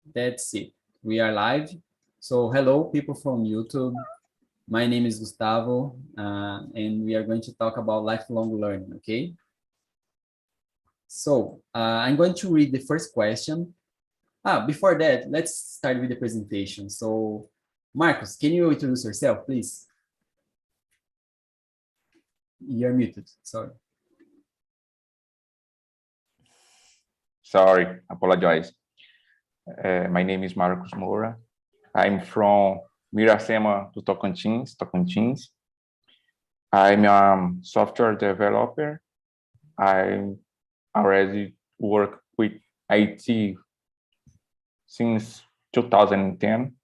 That's it. We are live. So hello, people from YouTube. My name is Gustavo, and we are going to talk about lifelong learning, okay? So I'm going to read the first question. Before that, let's start with the presentation. So Marcos, can you introduce yourself, please? You're muted, sorry. Sorry, apologize. My name is Marcos Moura. I'm from Miracema do Tocantins. I'm a software developer. I already work with IT since 2010.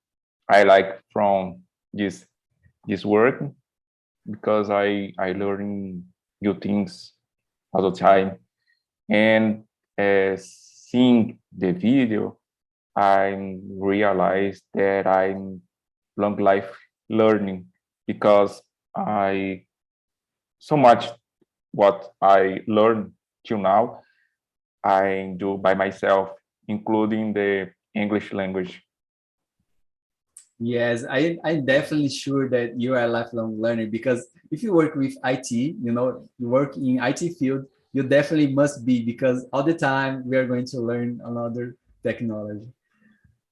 I like from this work because I learn new things all the time. And seeing the video, I realized that I'm long life learning because I so much what I learned till now, I do by myself, including the English language. Yes, I'm definitely sure that you are a lifelong learner because if you work with IT, you work in IT field, you definitely must be because all the time we are going to learn another technology.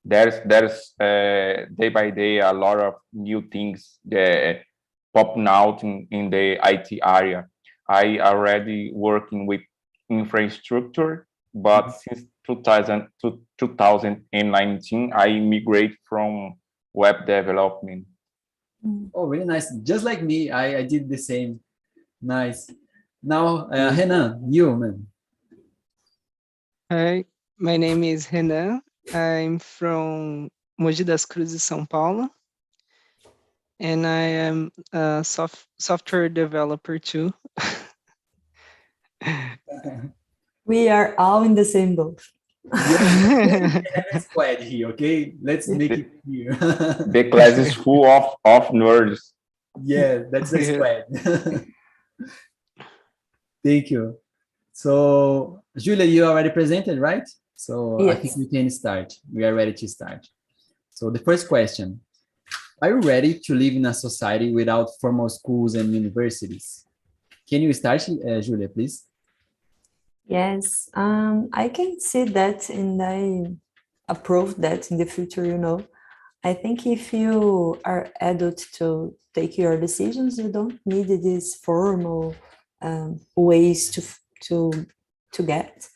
There's day by day a lot of new things that popping out in the IT area. I already working with infrastructure, but since 2019, I migrate from web development. Oh, really nice. Just like me, I did the same. Nice. Now, Renan, you, man. Hi, my name is Renan. I'm from Mogi das Cruzes, São Paulo, and I am a software developer too. We are all in the same boat. Yeah, squad here, okay? Let's make it clear. The class is full of nerds. Yeah, that's a squad. Thank you. So, Julia, you already presented, right? So Yes. I think we can start. We are ready to start. So the first question, are you ready to live in a society without formal schools and universities? Can you start, Julia, please? Yes, I can see that and I approve that in the future. I think if you are adult to take your decisions, you don't need these formal ways to get.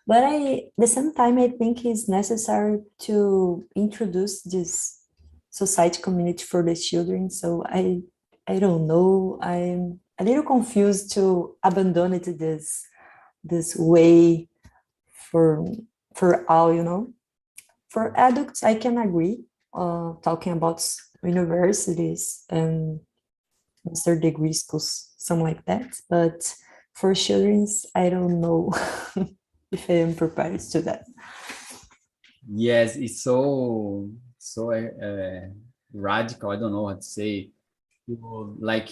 But at the same time, I think it's necessary to introduce this society community for the children. So I don't know. I'm a little confused to abandon it this way for all. For adults, I can agree, talking about universities and master degree schools, something like that. But for children, I don't know if I am prepared to that. Yes, it's so radical. I don't know how to say. To like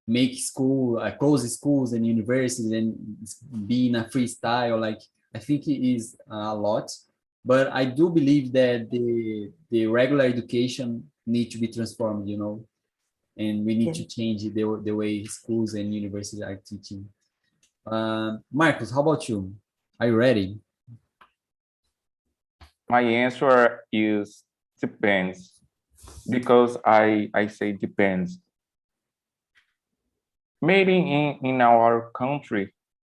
make school, close schools and universities and be in a freestyle. Like I think it is a lot, but I do believe that the regular education need to be transformed. And we need to change the way schools and universities are teaching. Marcos, how about you? Are you ready? My answer is depends, because I say depends. Maybe in our country,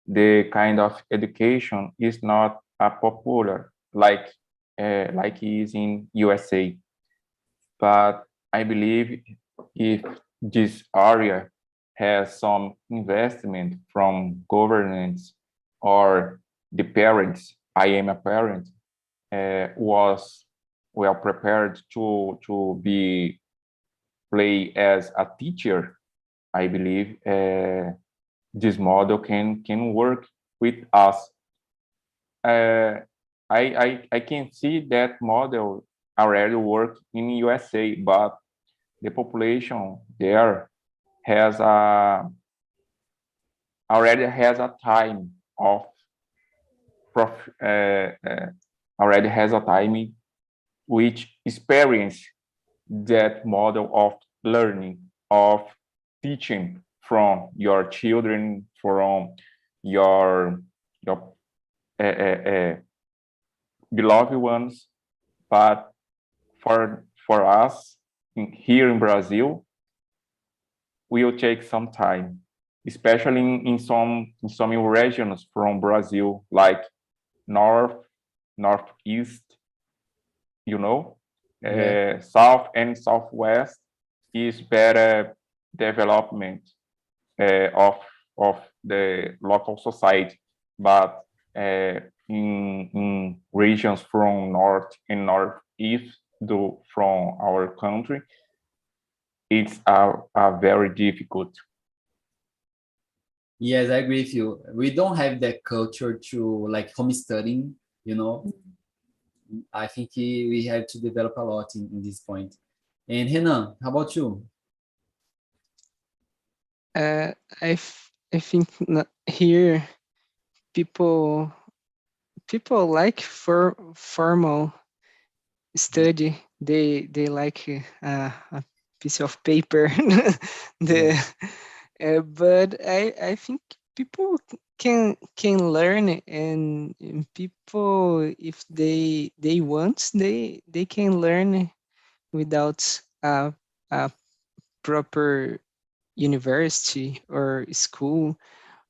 the kind of education is not popular like it is in USA. But I believe if this area has some investment from governments or the parents, I am a parent, was well prepared to be play as a teacher, I believe this model can work with us. I can see that model already work in USA, but the population there has already has a time of already has a time which experience that model of learning, of teaching from your children, from your beloved ones. But for us here in Brazil, will take some time, especially in some regions from Brazil, like north, northeast, south and southwest is better development of the local society, but in regions from north and northeast from our country, it's a very difficult. Yes, I agree with you. We don't have that culture to like home studying, I think we have to develop a lot in this point. And Renan, how about you? I think here people like formal study. They like a piece of paper. But I think people can learn, and people, if they want, they can learn without a proper university or school.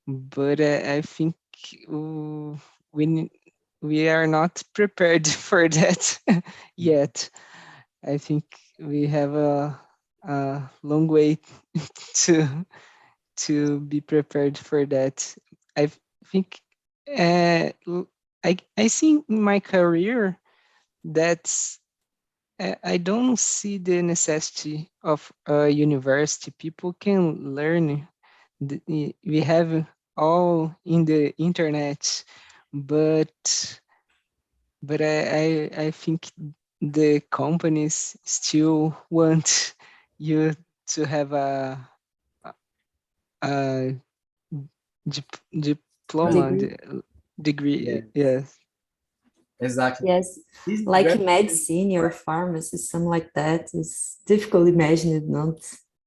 But I think we are not prepared for that yet. I think we have a long way to be prepared for that. I think I see in my career that I don't see the necessity of a university. People can learn. We have all in the internet, but I think the companies still want you to have a diploma degree. Yes. Exactly. Yes, like medicine or pharmacy, something like that. It's difficult to imagine it.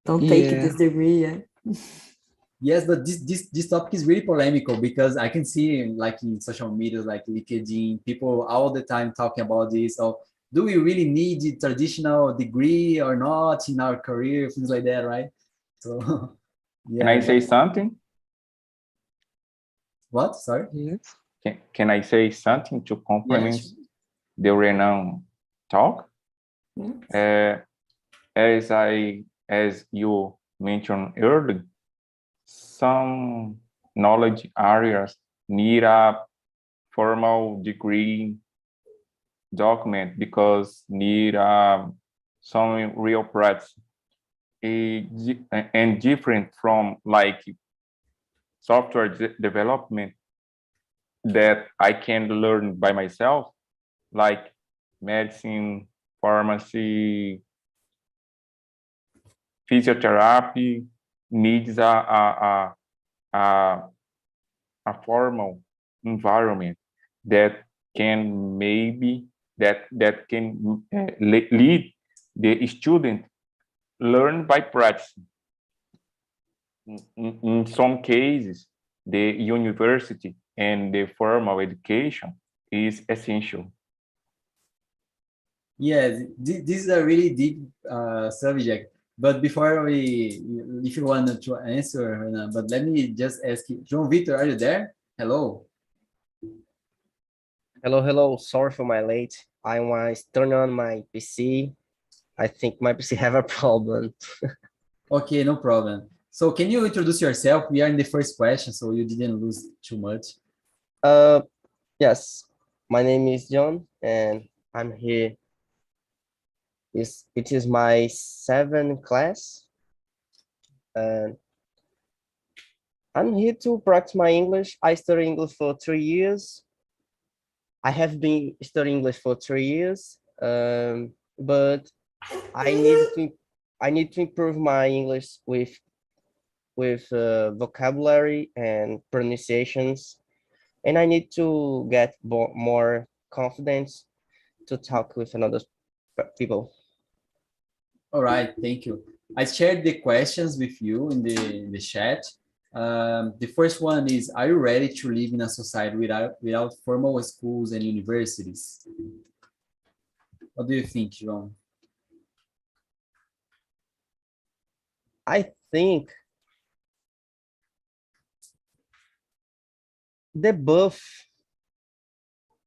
Don't take this degree. Yeah. Yes, but this topic is really polemical because I can see like in social media, like LinkedIn, people all the time talking about this. So do we really need the traditional degree or not in our career, things like that, right? So Can I say something? What? Sorry? Yes. Can I say something to complement the Renan talk? As you mentioned earlier, some knowledge areas need a formal degree document because need some real practice. And different from like software development that I can learn by myself, like medicine, pharmacy, physiotherapy needs a formal environment that can lead the student learn by practice. In some cases, the university and the formal education is essential. Yes, this is a really deep subject. But before if you want to answer, but let me just ask you, João Victor, are you there? Hello. Hello. Sorry for my late. I was turning on my PC. I think my PC have a problem. Okay, no problem. So can you introduce yourself? We are in the first question, so you didn't lose too much. Yes, my name is John, and I'm here. It is my 7th class, and I'm here to practice my English. I studied English for 3 years. I have been studying English for 3 years, but I need to improve my English with vocabulary and pronunciations, and I need to get more confidence to talk with another people. All right, thank you. I shared the questions with you in the chat. The first one is, are you ready to live in a society without formal schools and universities? What do you think, João? I think they both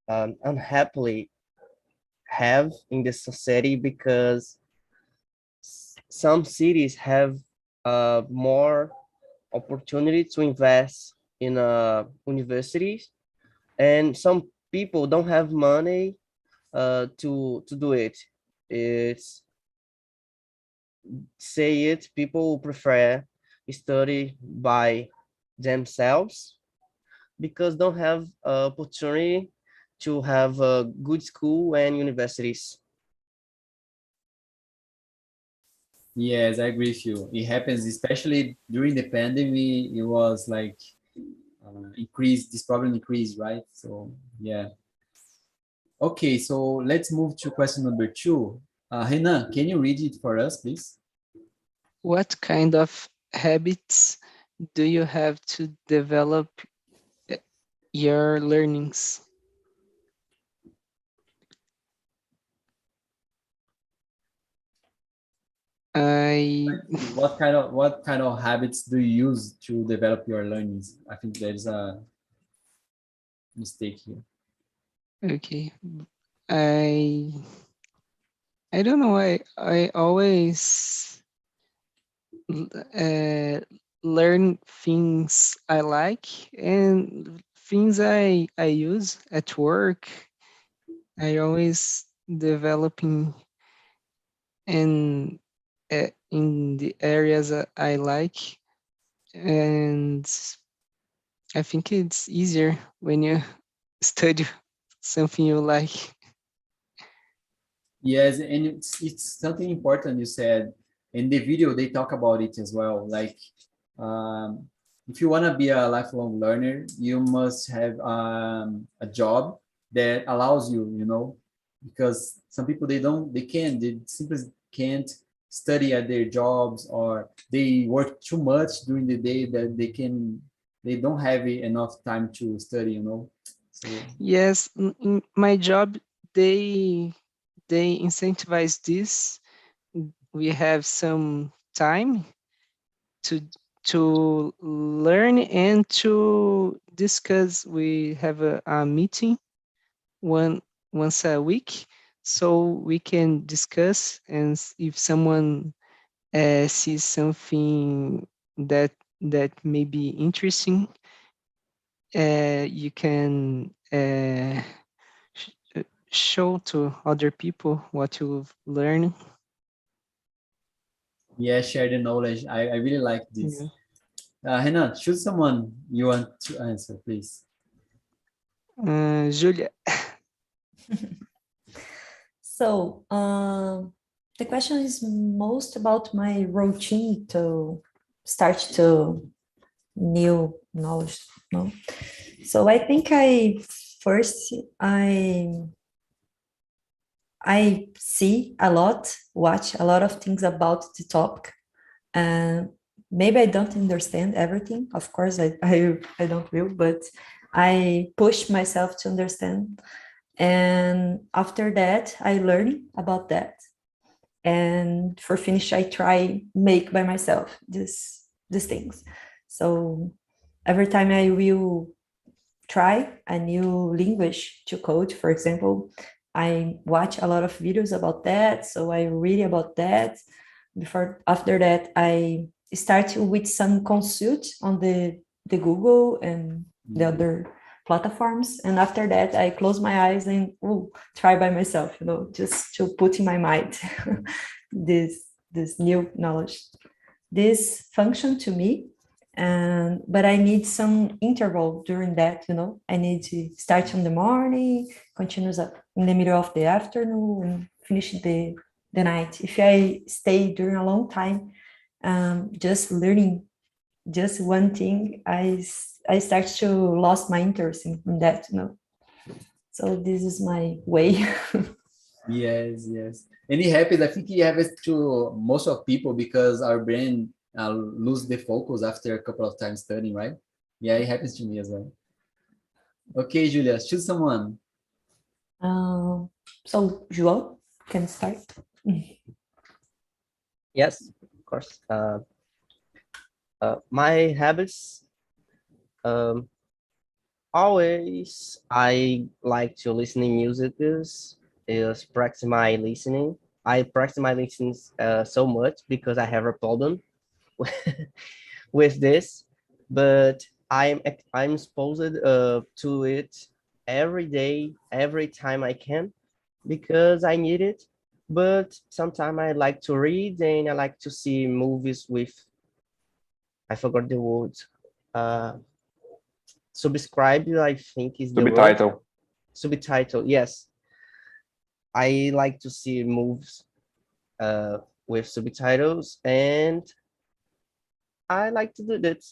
unhappily have in the society, because some cities have more opportunity to invest in universities, and some people don't have money to do it. It's say it, people prefer study by themselves because don't have opportunity to have a good school and universities. Yes, I agree with you. It happens, especially during the pandemic. It was like increased. This problem increased, right? So yeah. Okay, so let's move to question number 2. Renan, can you read it for us, please? What kind of habits do you have to develop your learnings? What kind of habits do you use to develop your learnings? I think there's a mistake here. Okay. I don't know. I always learn things I like and things I use at work. I always developing in the areas that I like, and I think it's easier when you study something you like. Yes, and it's something important you said. In the video, they talk about it as well. Like, if you want to be a lifelong learner, you must have a job that allows you, because some people, they simply can't study at their jobs, or they work too much during the day that they don't have enough time to study, So, Yes, in my job, they incentivize this. We have some time to learn and to discuss. We have a meeting once a week, so we can discuss, and if someone sees something that may be interesting, you can show to other people what you've learned. yeah, share the knowledge. I really like this. Yeah. Renan, choose someone you want to answer, please. Julia. So the question is most about my routine to start to new knowledge. No, so I think I see a lot, watch a lot of things about the topic, and maybe I don't understand everything. Of course, I don't will, but I push myself to understand. And after that, I learn about that. And for finish, I try make by myself these things. So every time I will try a new language to code, for example, I watch a lot of videos about that. So I read about that. After that, I start with some consult on the Google and the other platforms. And after that, I close my eyes and try by myself, just to put in my mind this new knowledge. This function to me, but I need some interval during that, I need to start in the morning, continues in the middle of the afternoon, and finish the night. If I stay during a long time, just learning just one thing, I start to lose my interest in that, So this is my way. Yes, yes. And it happens, I think it happens to most of people because our brain lose the focus after a couple of times studying, right? Yeah, it happens to me as well. Okay, Julia, choose someone. So João can start. Yes, of course. My habits, always I like to listening music is practice my listening. I practice my listening so much because I have a problem with this, but I'm exposed to it every day, every time I can, because I need it. But sometimes I like to read and I like to see movies with, I forgot the word. Uh, Subscribe, I think is the word. Subtitle. Subtitle, yes. I like to see movies with subtitles, and I like to do that.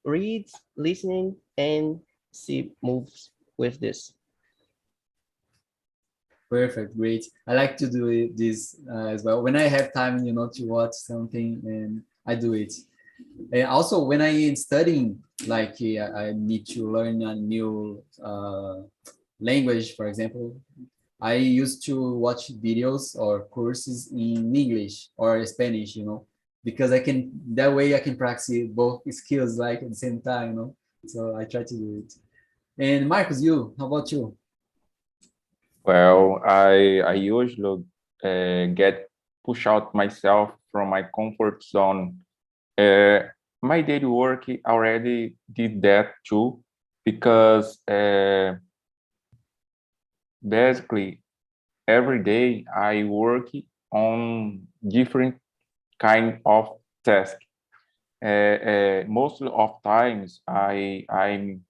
Read, listening, and see movies with this. Perfect, great. I like to do this as well. When I have time, to watch something, and I do it. And also, when I am studying, like I need to learn a new language, for example, I used to watch videos or courses in English or Spanish, because that way I can practice both skills like at the same time. So I try to do it. And Marcus, how about you? Well, I usually get push out myself from my comfort zone. My daily work already did that too, because basically every day I work on different kind of task. Most of times I'm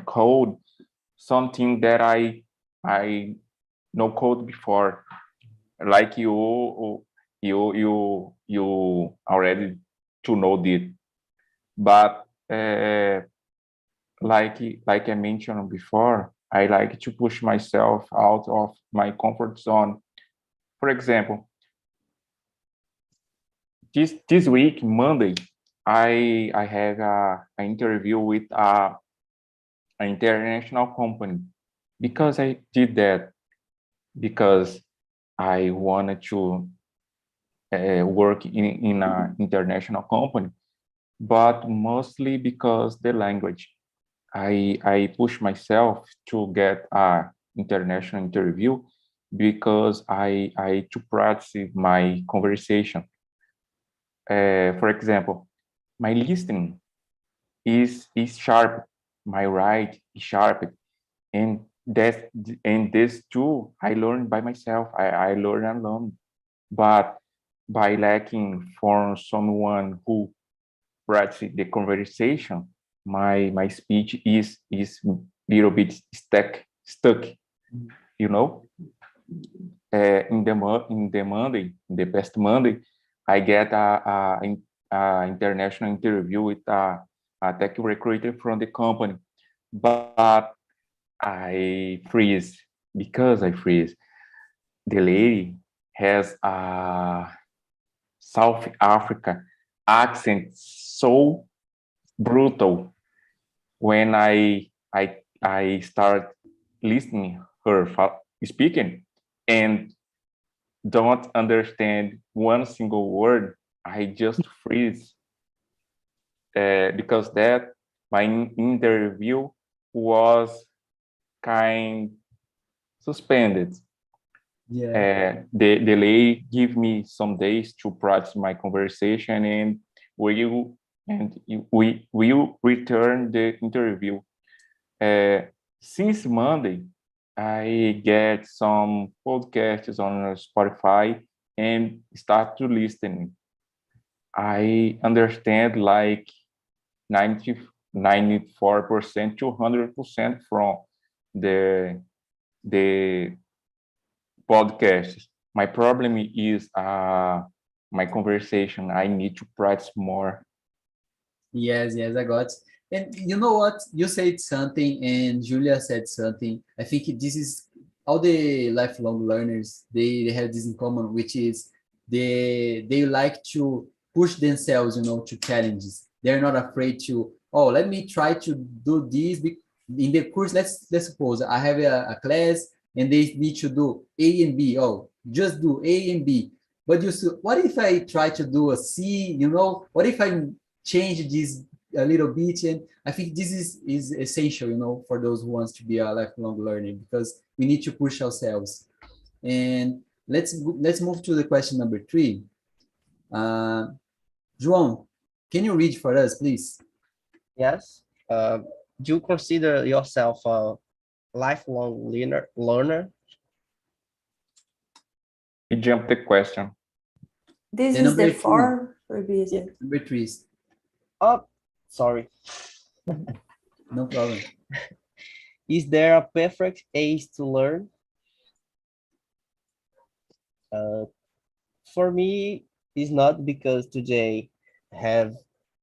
code something that I no code before, like you already to know it, but like I mentioned before, I like to push myself out of my comfort zone. For example, this week, Monday, I have an interview with an international company. Because I did that, because I wanted to work in an international company, but mostly because the language. I push myself to get a international interview because I to practice my conversation. For example, my listening is sharp, my right is sharp, and this too I learned by myself. I learned alone, but by lacking for someone who practice the conversation, my speech is little bit stuck. You know, in the past Monday, I get a international interview with a tech recruiter from the company, but I freeze because I freeze. The lady has a South Africa accent so brutal. When I start listening her speaking and don't understand one single word, I just freeze because that my interview was kind suspended. Yeah. The lady give me some days to practice my conversation, and we will return the interview. Since Monday, I get some podcasts on Spotify and start to listen. I understand like 94% to 100% from the podcasts. My problem is my conversation. I need to practice more. Yes, I got. And you know what? You said something and Julia said something. I think this is all the lifelong learners, they have this in common, which is they like to push themselves, to challenges. They're not afraid to, oh, let me try to do this. In the course, let's suppose I have a class and they need to do A and B. Oh, just do A and B. But what if I try to do a C, What if I change this a little bit? And I think this is essential, for those who wants to be a lifelong learner, because we need to push ourselves. And let's move to the question number 3. João, can you read for us, please? Yes. Do you consider yourself a lifelong learner? You jumped the question. This The is the number 4, or is it? Number 3. Oh, sorry. No problem. Is there a perfect age to learn? For me, it's not, because today have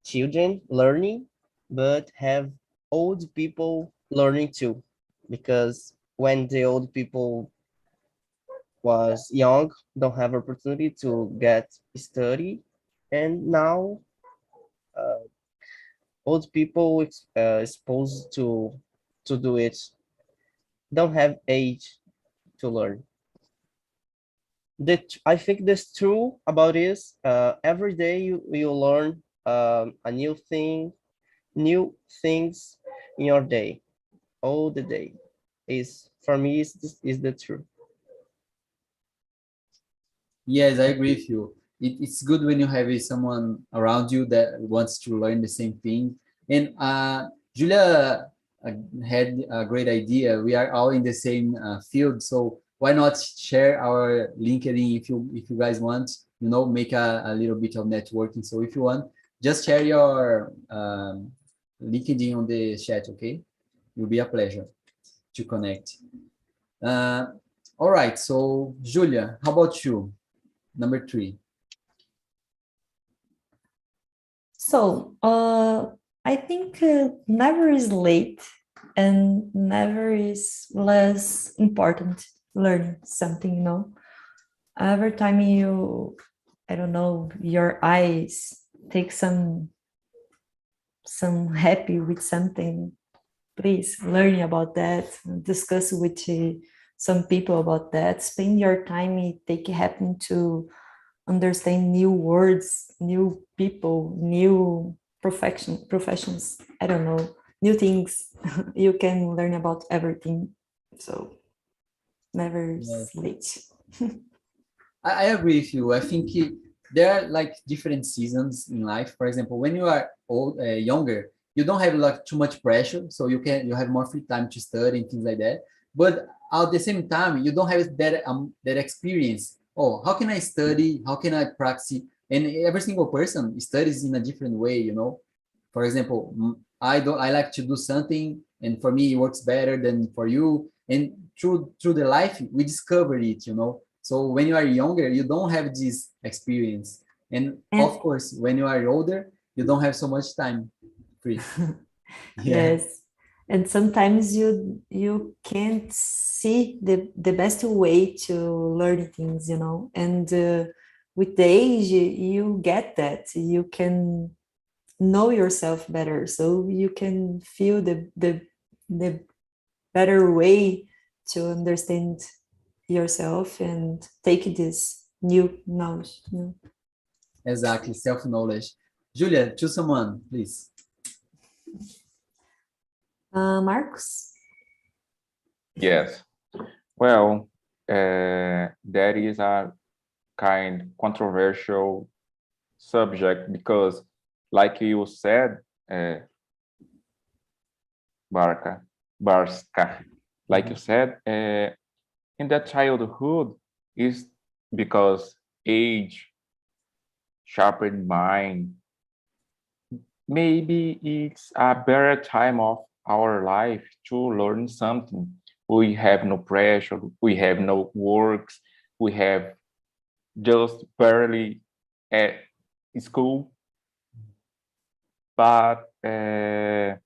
children learning, but have old people learning too. Because when the old people was young, don't have opportunity to get study, and now old people exposed to do it, don't have age to learn. I think that's true about this. Every day you learn a new thing, new things in your day, all the day. For me is the truth. Yes, I agree with you. It's good when you have someone around you that wants to learn the same thing. And Julia had a great idea. We are all in the same field, so why not share our LinkedIn if you guys want, make a little bit of networking. So if you want, just share your LinkedIn on the chat, okay? It will be a pleasure to connect. All right, so Julia, how about you? Number 3. So, I think never is late and never is less important learning something, Every time I don't know, your eyes take some happy with something, please learn about that, discuss with some people about that, spend your time, take happen to understand new words, new people, new professions, I don't know, new things. You can learn about everything, so never late. I agree with you. I think there are like different seasons in life. For example, when you are younger, you don't have like too much pressure, so you have more free time to study and things like that. But at the same time, you don't have that experience. Oh, how can I study? How can I practice? And every single person studies in a different way, For example, I like to do something, and for me it works better than for you. And through the life, we discover it, So when you are younger, you don't have this experience, and of course, when you are older, you don't have so much time free. Yeah. Yes, and sometimes you can't see the best way to learn things, and with the age you get that, you can know yourself better, so you can feel the better way to understand yourself and take this new knowledge. Exactly, self-knowledge. Julia, choose someone, please. Marcos? Yes. Well, that is a kind controversial subject because, like you said, Barca, like you said, in the childhood is because age, sharpened mind, maybe it's a better time of our life to learn something. We have no pressure, we have no works, we have just barely at school. But there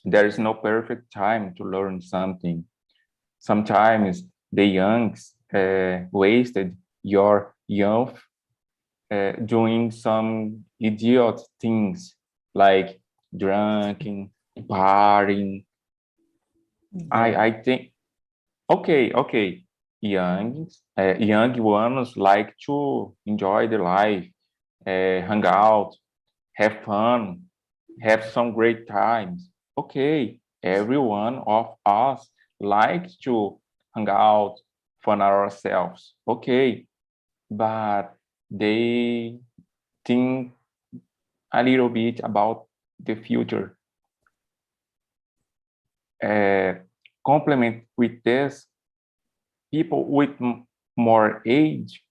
is no perfect time to learn something. Sometimes the youngs wasted your youth doing some idiot things like drinking, partying. I think okay. Young ones like to enjoy the life, hang out, have fun, have some great times. Okay, every one of us likes to hang out, fun ourselves. Okay, but they think a little bit about the future. Complement with this, people with more age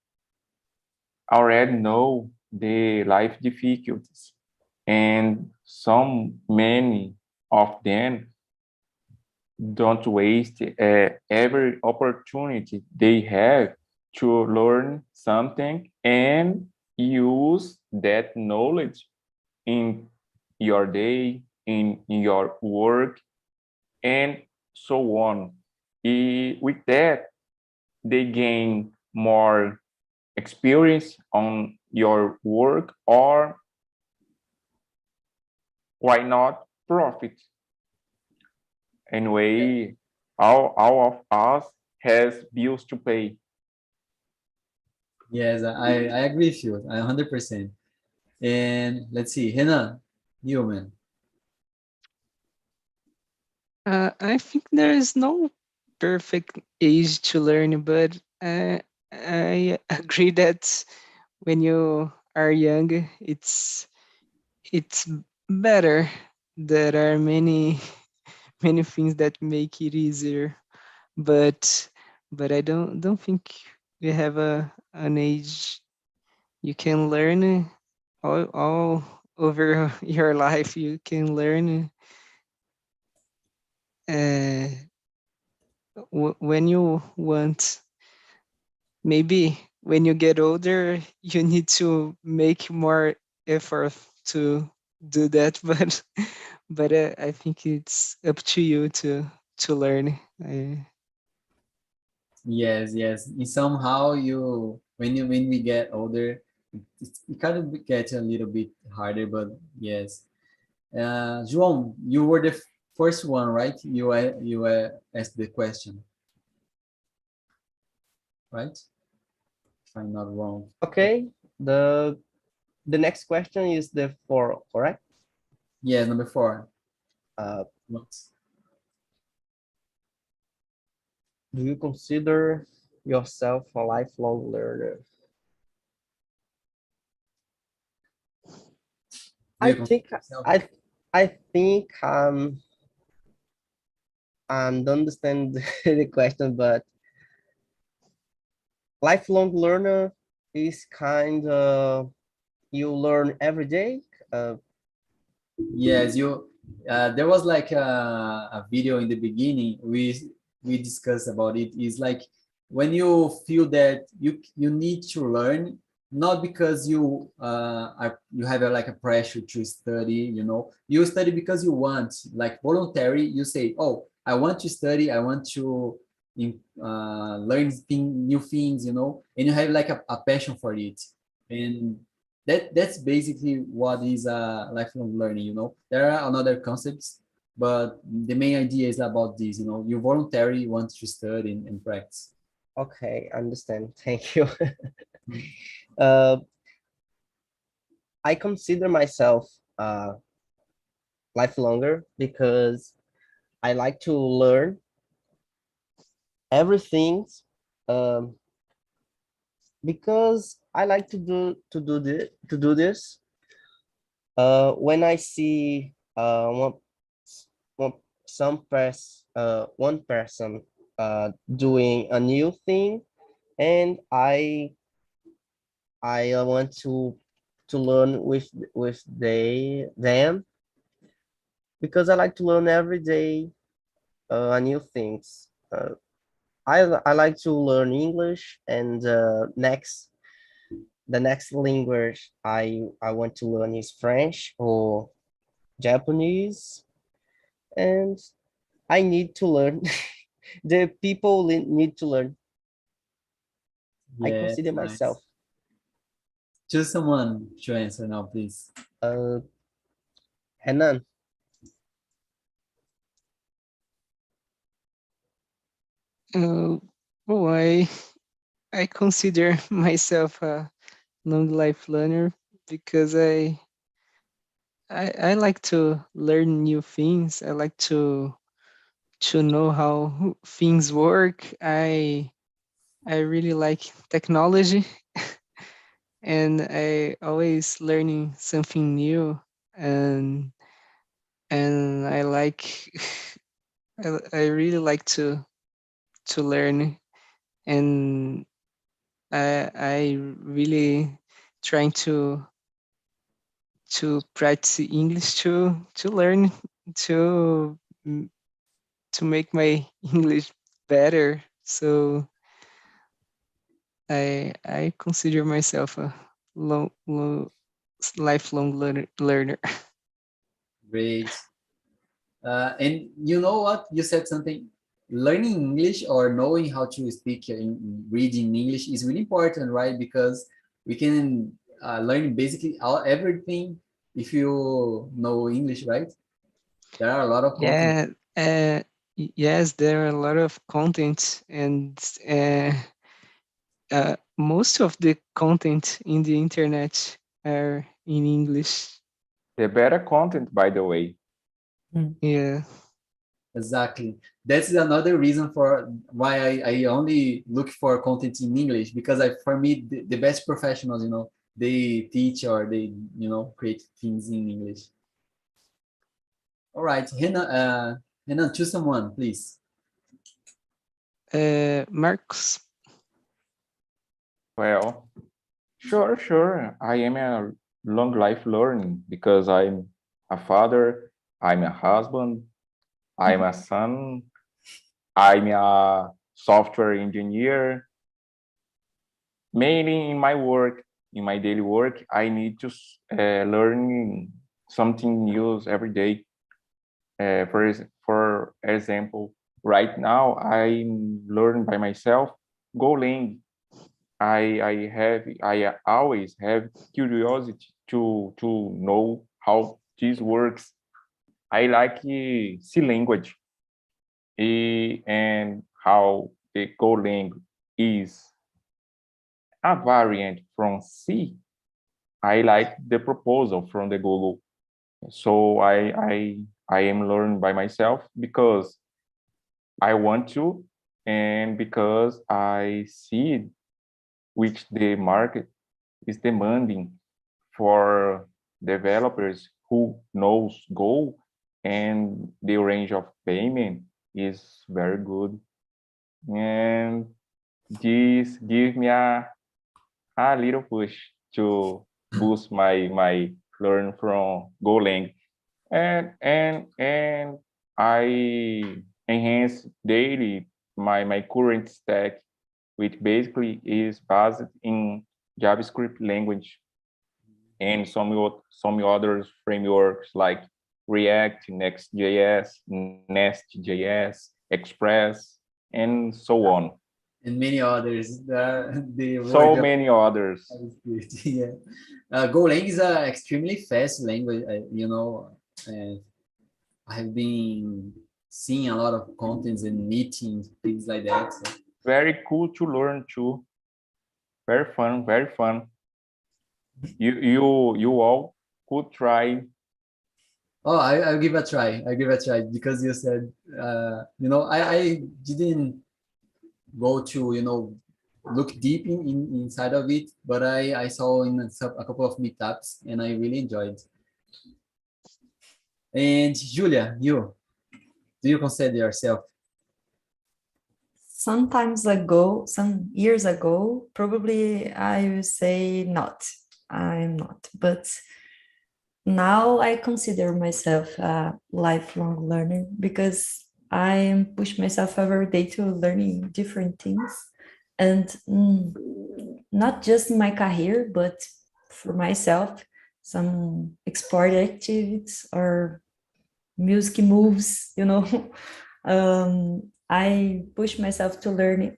already know the life difficulties, and many of them don't waste every opportunity they have to learn something and use that knowledge in your day, in your work, and so on. With that, they gain more experience on your work, or why not profit? Anyway, all of us has bills to pay. Yes, I agree with you. 100%. And let's see, Hannah, you man. I think there is no perfect age to learn, but I agree that when you are young, it's better. There are many things that make it easier, but I don't think we have an age you can learn all over your life. You can learn uh, when you want. Maybe when you get older, you need to make more effort to do that, but I think it's up to you to learn. Yes. And somehow when we get older, it kind of gets a little bit harder, but yes. João, you were the first one, right? You asked the question, right? If I'm not wrong. Okay, the next question is the 4, correct? Yeah, number 4. Do you consider yourself a lifelong learner? I think I don't understand the question, but lifelong learner is kind of you learn every day. Yes, there was like a video in the beginning we discussed about it. Is like when you feel that you need to learn, not because you have like a pressure to study, you study because you want, like voluntary. You say, oh, I want to study, I want to learn new things, and you have like a passion for it. And that's basically what is lifelong learning. There are another concepts, but the main idea is about this. You voluntarily want to study and practice. Okay, understand. Thank you. I consider myself lifelonger because I like to learn everything, because I like to do this. When I see one person doing a new thing, and I want to learn with them, because I like to learn every day new things. I like to learn English, and the next language I want to learn is French, or Japanese, and I need to learn. The people need to learn. I Yeah, consider nice. myself. Choose someone to answer now, please. Renan. Oh, I consider myself a long life learner because I like to learn new things. I like to know how things work. I really like technology and I always learning something new and I like I really like to learn and I really trying to practice English to learn to m- to make my English better. So I consider myself a lifelong learner. Great. And you know what? You said something. Learning English or knowing how to speak and read in English is really important, right? Because we can learn basically everything if you know English, right? There are a lot of content. Yeah, yes, there are a lot of content and most of the content in the internet are in English. The better content, by the way. Yeah. Exactly. That's another reason for why I only look for content in English, because for me, the best professionals, they teach or they, create things in English. All right, Renan, choose someone, please. Marcos. Well, sure. I am a long life learning because I'm a father, I'm a husband, I'm a son, I'm a software engineer. Mainly in my work, in my daily work, I need to learn something new every day. For example, right now I'm learning by myself Golang. I always have curiosity to know how this works. I like C language and how the Golang is a variant from C. I like the proposal from the Google. So I am learning by myself because I want to and because I see which the market is demanding for developers who knows Go, and the range of payment is very good. And this give me a little push to boost my learn from Golang. And I enhance daily my current stack, which basically is based in JavaScript language and some other frameworks like React, Next.js, Nest.js, Express, and so on. And many others. The So word of many others. JavaScript, yeah. Golang is an extremely fast language, and I have been seeing a lot of contents and meetings, things like that. So. Very cool to learn too. Very fun, very fun. You all could try. Oh, I'll give a try. I'll give a try because you said, I didn't go to, look deep inside of it, but I saw in a couple of meetups and I really enjoyed. And Julia, do you consider yourself? Some years ago, probably I would say not. I'm not. But now I consider myself a lifelong learner because I push myself every day to learning different things. And not just in my career, but for myself, some sport activities or music moves, you know. I push myself to learn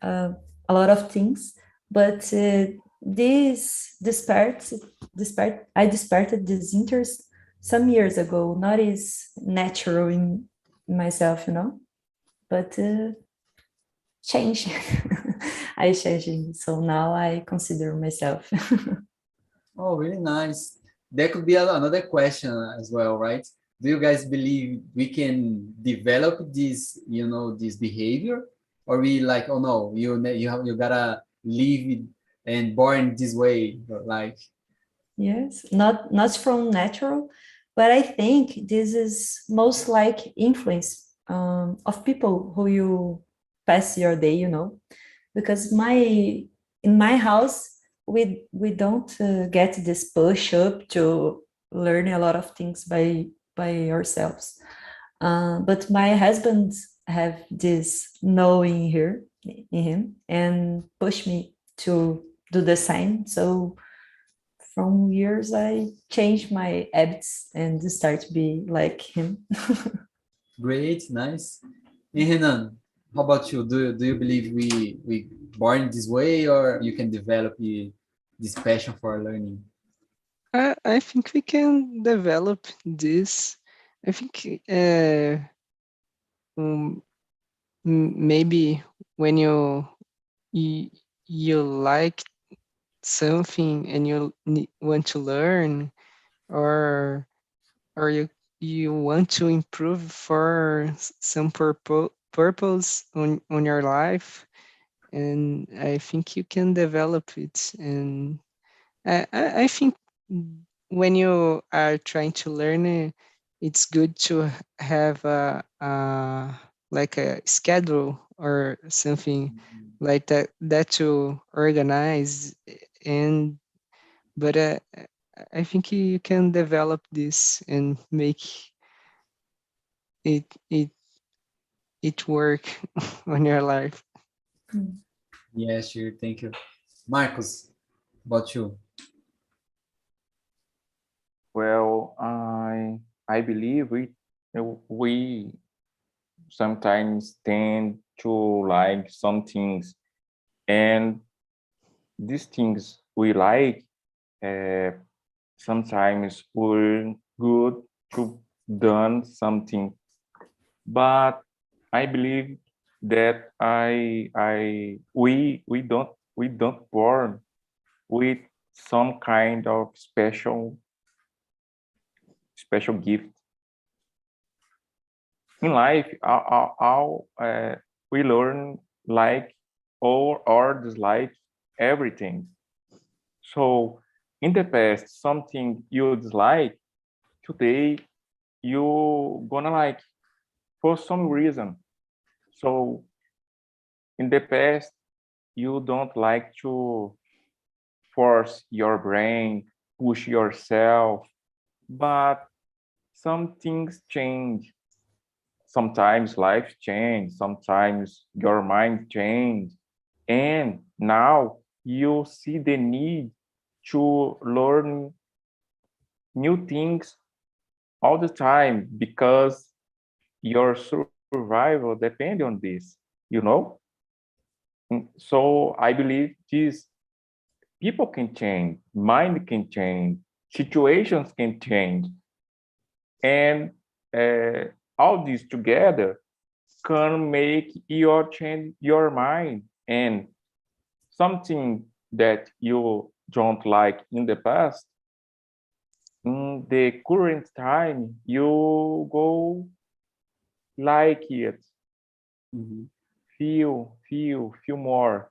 a lot of things, but I disparted this interest some years ago, not as natural in myself, you know, but change. I changed, so now I consider myself. Oh, really nice. There could be another question as well, right? Do you guys believe we can develop this, this behavior, or we like, oh no, you gotta live it and born this way, like? Yes, not from natural, but I think this is most like influence of people who you pass your day, you know, because in my house we don't get this push up to learn a lot of things by ourselves, but my husband have this knowing here in him and push me to do the same. So from years I changed my habits and start to be like him. Great, nice. And Renan, how about you? Do you believe we born this way, or you can develop this passion for learning? I think we can develop this. I think maybe when you you like something and you want to learn, or you want to improve for some purpose on your life, and I think you can develop it. And I think when you are trying to learn it, it's good to have like a schedule or something like that to organize. And but I think you can develop this and make it it it work on your life. Yeah, sure. Thank you. Marcos, about you? Well, I believe we sometimes tend to like some things, and these things we like sometimes we're good to done something, but I believe that we don't born with some kind of special gift in life. We learn like or dislike everything. So in the past, something you dislike, today you gonna like for some reason. So in the past, you don't like to force your brain, push yourself, but some things change. Sometimes life change, sometimes your mind change, and now you see the need to learn new things all the time because your survival depends on this, you know. So I believe this people can change, mind can change, situations can change, and uh, all this together can make your change your mind. And something that you don't like in the past, in the current time you go like it. Mhm. Feel more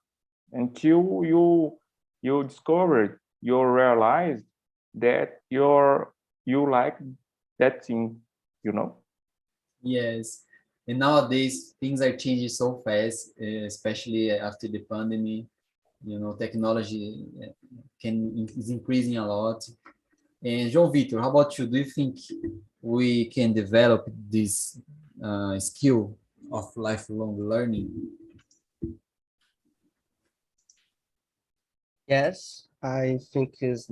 until you discovered, you realized that you like that thing, you know. Yes. And nowadays, things are changing so fast, especially after the pandemic. Technology is increasing a lot. And João Vitor, how about you? Do you think we can develop this skill of lifelong learning? Yes, I think is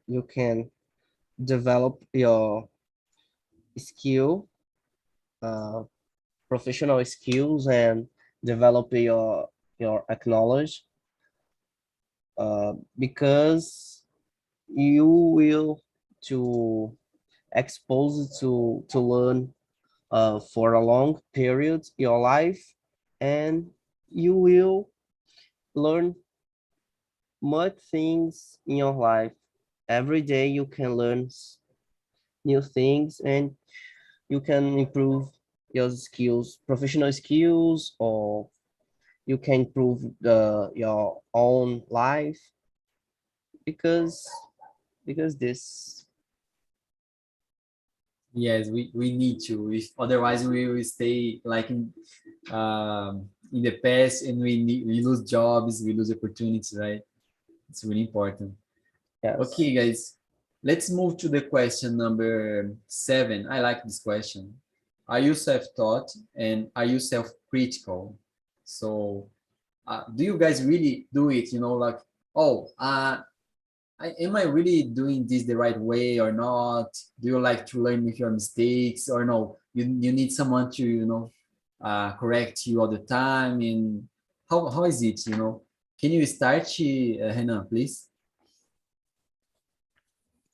you can develop your skill, professional skills, and develop your knowledge, because you will to expose to learn for a long period your life, and you will learn much things in your life. Every day you can learn new things, and you can improve your skills, professional skills, or you can improve your own life, because this. Yes, we need to. If otherwise, we will stay like in the past, and we lose jobs, we lose opportunities, right? It's really important. Yes. Okay, guys, let's move to the question number 7. I like this question. Are you self-taught and are you self-critical? So, do you guys really do it? Like, oh, am I really doing this the right way or not? Do you like to learn with your mistakes, or no? You need someone to correct you all the time. And how is it? Can you start, Renan, please?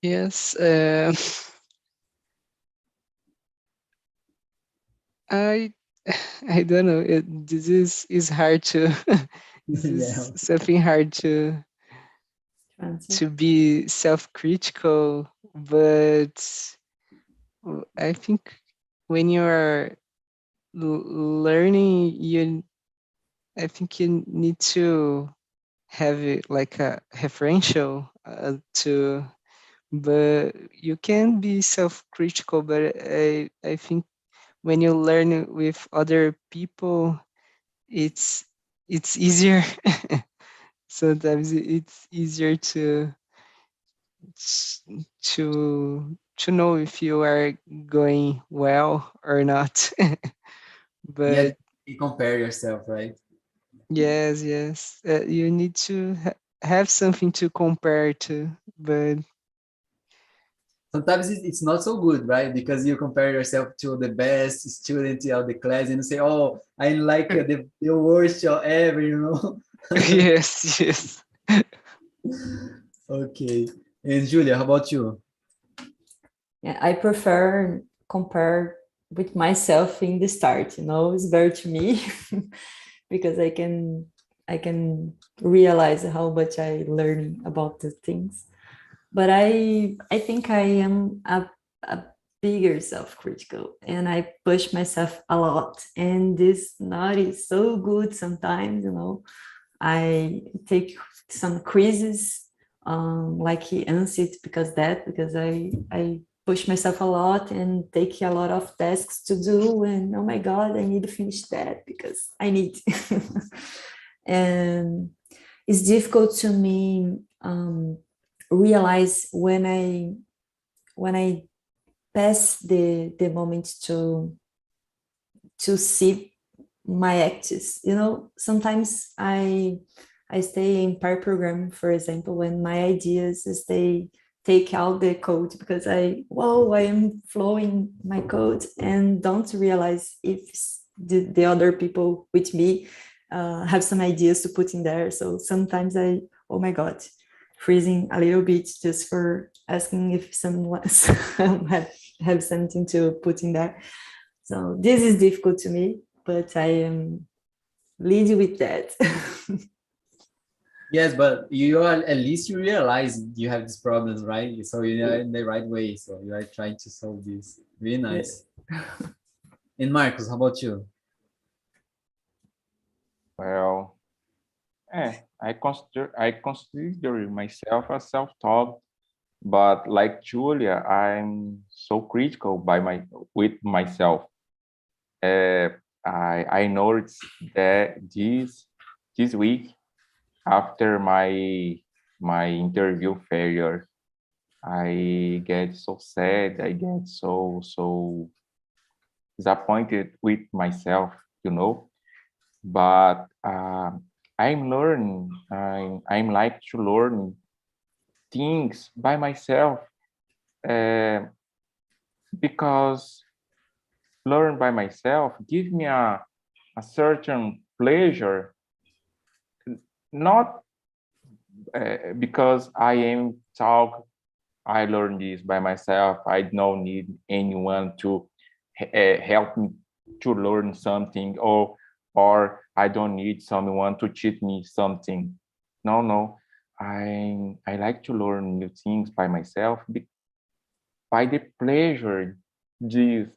Yes, I I don't know. This is hard to. This Yeah. is something hard Answer. to be self-critical, but I think when you are learning, I think you need to have it like a referential to, but you can be self-critical, but I think when you learn with other people, it's easier. Sometimes it's easier to know if you are going well or not. Yeah, But you compare yourself, right? yes, you need to have something to compare to. But Sometimes it's not so good, right? Because you compare yourself to the best student of the class and you say, oh, I'm like the worst ever. yes. Okay. And Julia, how about you? Yeah, I prefer compare with myself in the start, it's better to me because I can realize how much I learn about the things. But I think I am a bigger self-critical, and I push myself a lot, and this not is so good sometimes. I take some quizzes, like answered because I push myself a lot and take a lot of tasks to do, and oh my god, I need to finish that because I need. And it's difficult to me realize when I pass the moment to see my acts. Sometimes I stay in pair program, for example, when my ideas is they take out the code because I am flowing my code and don't realize if the other people with me have some ideas to put in there. So sometimes oh my god, freezing a little bit just for asking if someone have something to put in there. So this is difficult to me, but I am leading with that. Yes, but at least you realize you have these problems, right? So you're in the right way. So you are trying to solve this. Really nice. And Marcos, how about you? Well, I consider myself a self-taught, but like Julia, I'm so critical with myself. Uh, I noticed that this week after my interview failure, I get so sad. I get so disappointed with myself, you know. But I'm learning. I'm like to learn things by myself. because learn by myself give me a certain pleasure, not because I am taught I learned this by myself. I don't need anyone to help me to learn something, or I don't need someone to teach me something. No. I like to learn new things by myself by the pleasure. This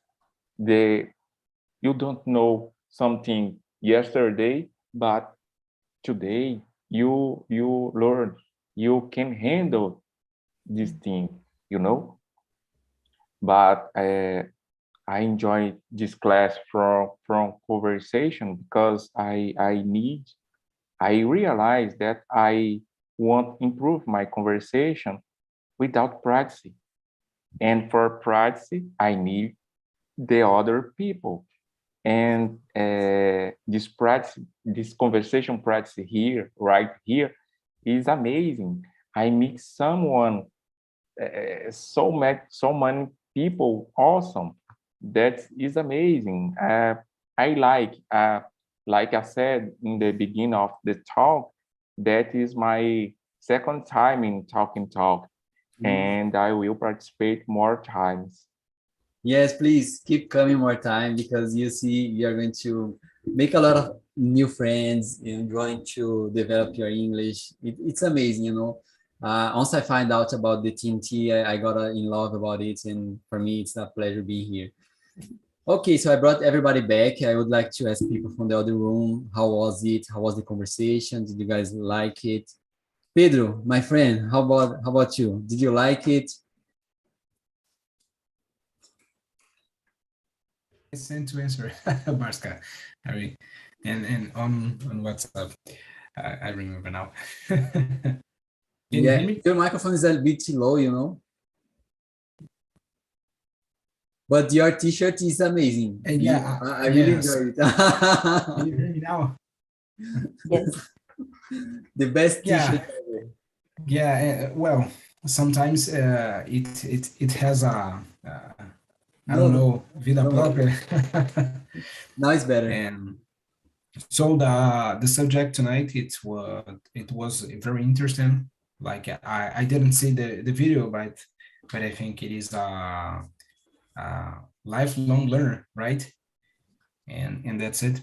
you don't know something yesterday, but today you learn, you can handle this thing, but I enjoy this class from conversation because I realize that I want to improve my conversation without practicing, and for practice I need the other people. And this conversation practice here, right here, is amazing. I meet someone, so many people, awesome. That is amazing. I like I said in the beginning of the talk, that is my second time in TALK, and I will participate more times. Yes, please keep coming more time, because you see, you're going to make a lot of new friends and going to develop your English. It's amazing, once I find out about the TNT, I got in love about it, and for me, it's a pleasure being here. Okay, so I brought everybody back. I would like to ask people from the other room, how was it? How was the conversation? Did you guys like it? Pedro, my friend, how about you? Did you like it? Sent to answer, Marska, Harry, and on WhatsApp. I remember now. Can you hear me? Your microphone is a bit low, but your t-shirt is amazing. Yeah, I really enjoy it. Can you hear me now? Yes. The best t-shirt ever. Yeah, well, sometimes it has a I don't know, vida própria. Now it's better. And so the subject tonight, it was very interesting. Like I didn't see the video, but I think it is a lifelong learner, right? And that's it.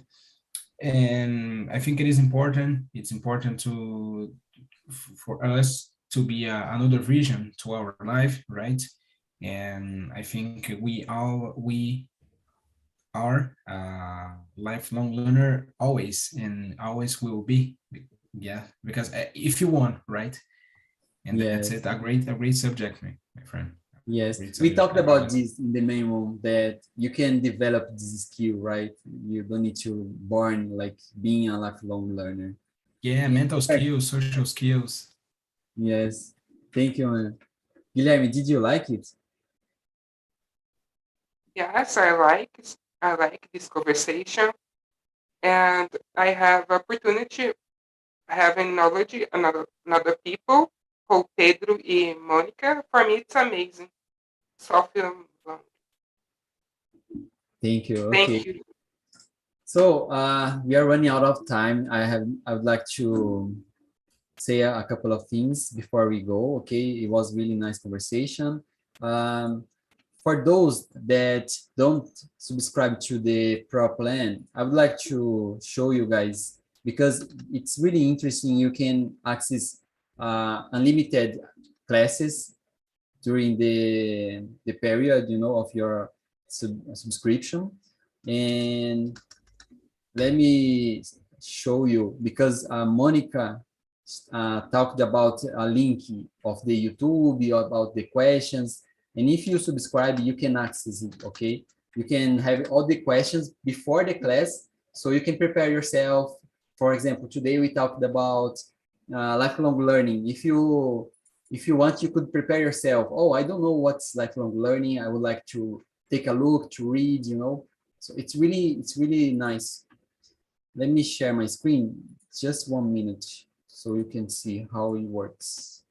And I think it is important. It's important for us to be another vision to our life, right? And I think we are lifelong learner always, and always will be. Yeah, because if you want, right? And that's it. A great subject, my friend. Yes, we talked about this in the main room, that you can develop this skill, right? You don't need to born like being a lifelong learner. Yeah, mental skills, social skills. Yes, thank you, man. Guilherme, did you like it? Yes, I like this conversation, and I have opportunity having knowledge another people, called Pedro and Monica. For me, it's amazing. Só feel long. Thank you. Thank Okay. you. So we are running out of time. I would like to say a couple of things before we go. Okay, it was really nice conversation. For those that don't subscribe to the Pro plan, I would like to show you guys, because it's really interesting. You can access unlimited classes during the period, of your subscription. And let me show you, because Monica talked about a link of the YouTube, about the questions. And if you subscribe, you can access it, okay? You can have all the questions before the class, so you can prepare yourself. For example, today we talked about lifelong learning. If you want, you could prepare yourself. Oh, I don't know what's lifelong learning. I would like to take a look, to read, So it's really nice. Let me share my screen, just 1 minute, so you can see how it works.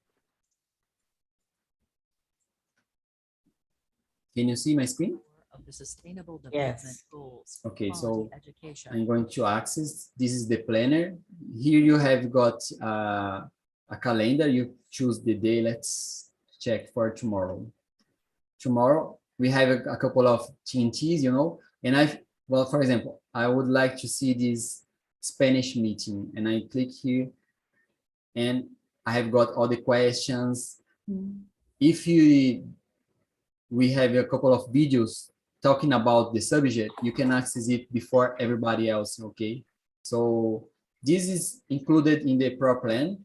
Can you see my screen? Of the Sustainable Yes. Development Goals. Okay, so Quality education. I'm going to access. This is the planner. Here you have got a calendar. You choose the day. Let's check for tomorrow. Tomorrow we have a couple of TNTs, you know, and well, for example, I would like to see this Spanish meeting, and I click here, and I have got all the questions. If we have a couple of videos talking about the subject, you can access it before everybody else, okay? So this is included in the Pro plan.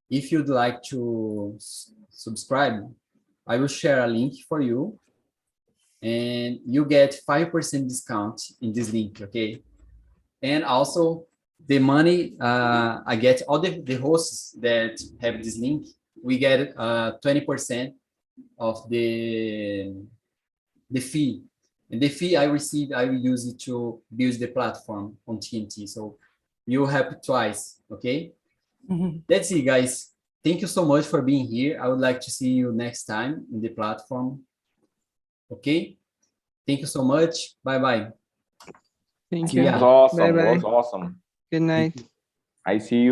If you'd like to subscribe, I will share a link for you, and you get 5% discount in this link, okay? And also the money, I get all the hosts that have this link, we get 20% of the fee. And the fee I receive, I will use it to build the platform on TNT. So you have twice, okay? That's it, guys. Thank you so much for being here. I would like to see you next time in the platform. Okay? Thank you so much. Bye-bye. Thank See you. ya. Was awesome. Bye-bye. Was awesome. Good night. I see you.